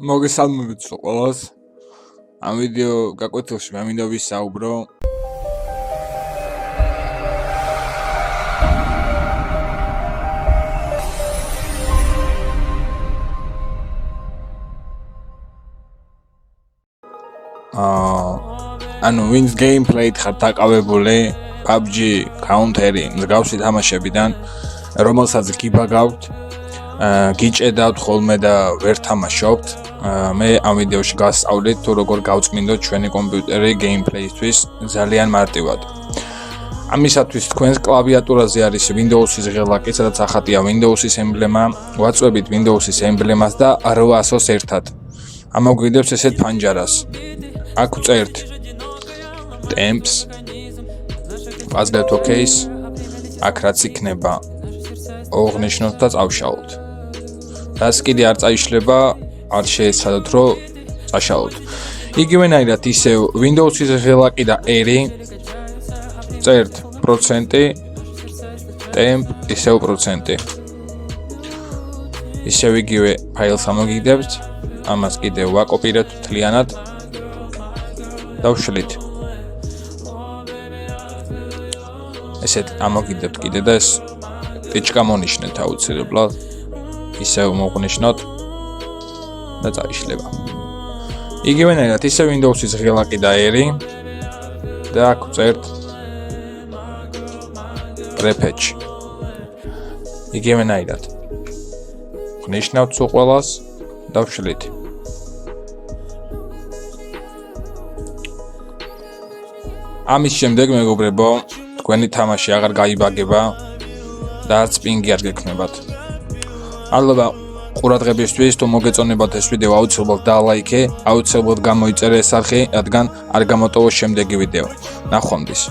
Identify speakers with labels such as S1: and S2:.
S1: მოგესალმებით ყველას. ამ ვიდეო გაკვეთილში მე მინდა ვისაუბრო ანუ wins gameplay-ით ხარ დაკავებული PUBG counter-ი მსგავსი თამაშებიდან, რომელსაც გიბაგავთ, გიჭედავთ ხოლმე და ვერ თამაშობთ. მე ამ ვიდეოში გასწავლით თუ როგორ გავწმინდოთ ჩვენი კომპიუტერი gameplay-ისთვის ძალიან მარტივად. ამისათვის თქვენს კლავიატურაზე არის Windows-ის ღელაკი, სადაც ახატია Windows-ის ემბლემა, ვაწვევით Windows-ის ემბლემას და 800-ს ერთად. ამოგვიდევს ესეთ ფანჯარას. აქ ვწერთ temps, ვაძლევთ OK-ს, აქ რაც იქნება ოღნიშნოთ და წავშალოთ. რაც კიდე არ წაიშლება, არ შეეცადოთ რომ წაშალოთ. იგივენაირად ისევ Windows-ის ღელაკი და ერი წერთ პროცენტი, temp ისევ პროცენტი. ისევ იგივე ფაილს ამოგიგდებთ, ამას კიდევ ვაკოპირებთ მთლიანად და ვშლით. ესეთ ამოგიგდებთ კიდე და ეს ტიჩკა მონიშნეთ აუცილებლად. ისევ მოღვნიშნოთ და წაიშლება. იგივენაირად ისევ Windows-ის ღელაკი და ერი და აქ ვწერთ prepatch. იგივენაირად ვნიშნავთ სულ ყველას და ვშლით. ამის შემდეგ მეგობრებო, თქვენი თამაში აღარ გაიბაგება და არც პინგი არ გექნებათ. მადლობა ყურადღებისთვის, თუ მოგეწონებათ ეს ვიდეო, აუცილებლად დალაიქე, აუცილებლად გამოიწერე ეს არხი, რადგან არ გამოტოვოს შემდეგი ვიდეო. ნახვამდის.